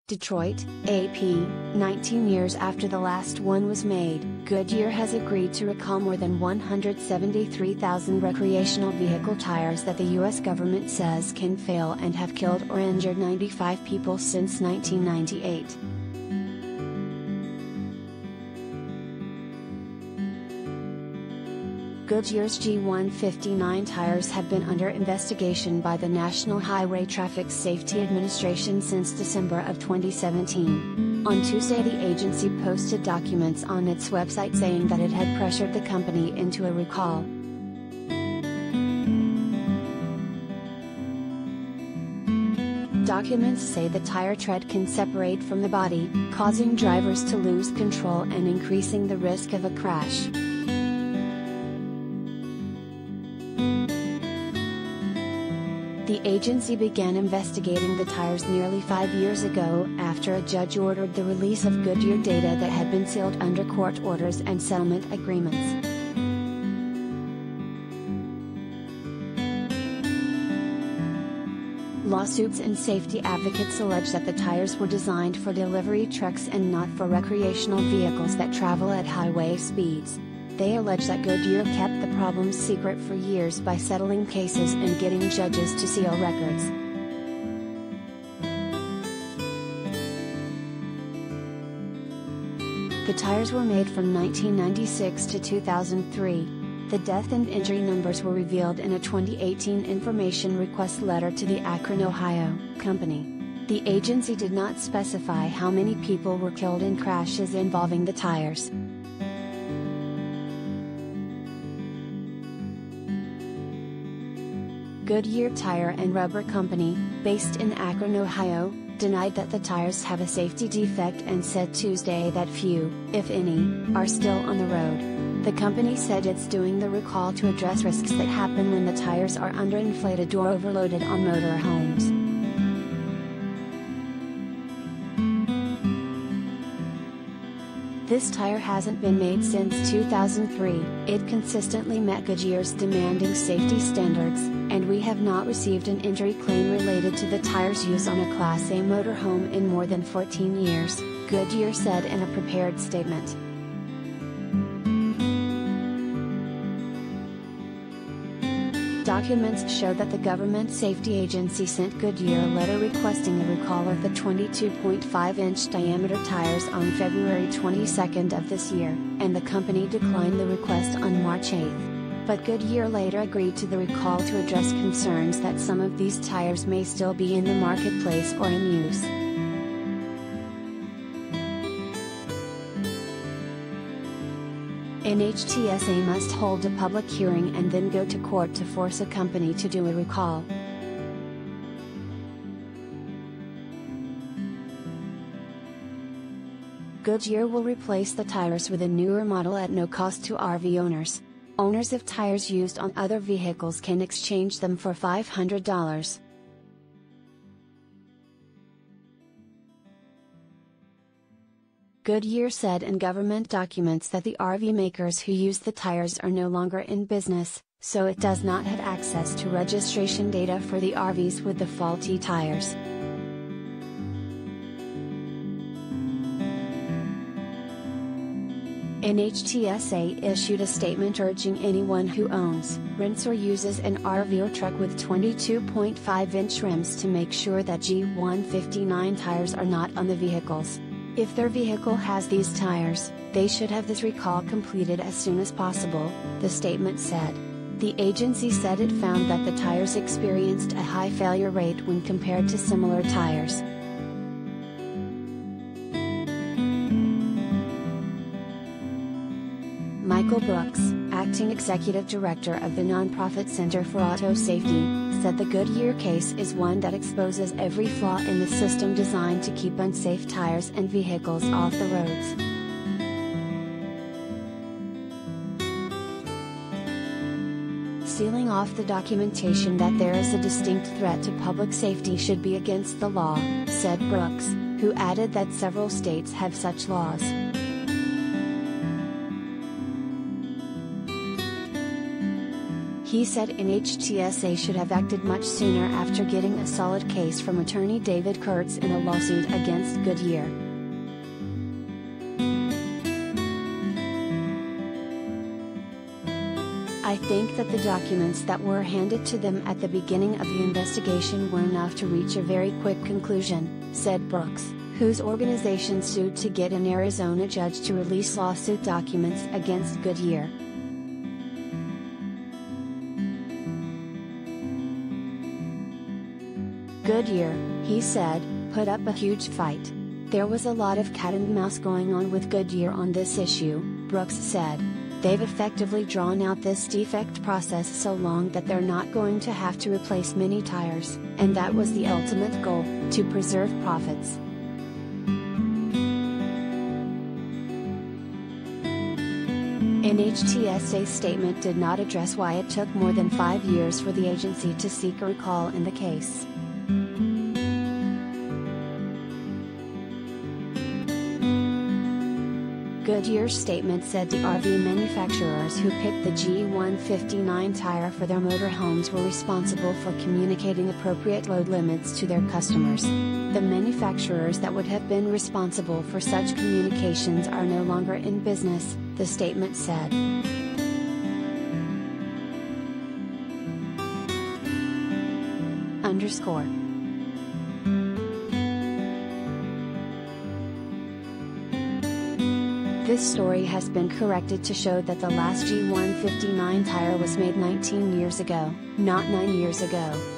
Detroit, AP, 19 years after the last one was made, Goodyear has agreed to recall more than 173,000 recreational vehicle tires that the U.S. government says can fail and have killed or injured 95 people since 1998. Goodyear's G159 tires have been under investigation by the National Highway Traffic Safety Administration since December of 2017. On Tuesday, the agency posted documents on its website saying that it had pressured the company into a recall. Documents say the tire tread can separate from the body, causing drivers to lose control and increasing the risk of a crash. The agency began investigating the tires nearly 5 years ago after a judge ordered the release of Goodyear data that had been sealed under court orders and settlement agreements. Lawsuits and safety advocates allege that the tires were designed for delivery trucks and not for recreational vehicles that travel at highway speeds. They allege that Goodyear kept the problems secret for years by settling cases and getting judges to seal records. The tires were made from 1996 to 2003. The death and injury numbers were revealed in a 2018 information request letter to the Akron, Ohio, company. The agency did not specify how many people were killed in crashes involving the tires. Goodyear Tire and Rubber Company, based in Akron, Ohio, denied that the tires have a safety defect and said Tuesday that few, if any, are still on the road. The company said it's doing the recall to address risks that happen when the tires are underinflated or overloaded on motorhomes. This tire hasn't been made since 2003, it consistently met Goodyear's demanding safety standards, and we have not received an injury claim related to the tire's use on a Class A motorhome in more than 14 years, Goodyear said in a prepared statement. Documents show that the government safety agency sent Goodyear a letter requesting the recall of the 22.5-inch diameter tires on February 22 of this year, and the company declined the request on March 8. But Goodyear later agreed to the recall to address concerns that some of these tires may still be in the marketplace or in use. NHTSA must hold a public hearing and then go to court to force a company to do a recall. Goodyear will replace the tires with a newer model at no cost to RV owners. Owners of tires used on other vehicles can exchange them for $500. Goodyear said in government documents that the RV makers who use the tires are no longer in business, so it does not have access to registration data for the RVs with the faulty tires. NHTSA issued a statement urging anyone who owns, rents or uses an RV or truck with 22.5-inch rims to make sure that G159 tires are not on the vehicles. If their vehicle has these tires, they should have this recall completed as soon as possible, the statement said. The agency said it found that the tires experienced a high failure rate when compared to similar tires. Michael Brooks, acting executive director of the nonprofit Center for Auto Safety, said the Goodyear case is one that exposes every flaw in the system designed to keep unsafe tires and vehicles off the roads. Sealing off the documentation that there is a distinct threat to public safety should be against the law, said Brooks, who added that several states have such laws. He said NHTSA should have acted much sooner after getting a solid case from attorney David Kurtz in a lawsuit against Goodyear. I think that the documents that were handed to them at the beginning of the investigation were enough to reach a very quick conclusion, said Brooks, whose organization sued to get an Arizona judge to release lawsuit documents against Goodyear. Goodyear, he said, put up a huge fight. There was a lot of cat and mouse going on with Goodyear on this issue, Brooks said. They've effectively drawn out this defect process so long that they're not going to have to replace many tires, and that was the ultimate goal, to preserve profits. NHTSA's statement did not address why it took more than 5 years for the agency to seek a recall in the case. Goodyear's statement said the RV manufacturers who picked the G159 tire for their motorhomes were responsible for communicating appropriate load limits to their customers. The manufacturers that would have been responsible for such communications are no longer in business, the statement said. This story has been corrected to show that the last G159 tire was made 19 years ago, not 9 years ago.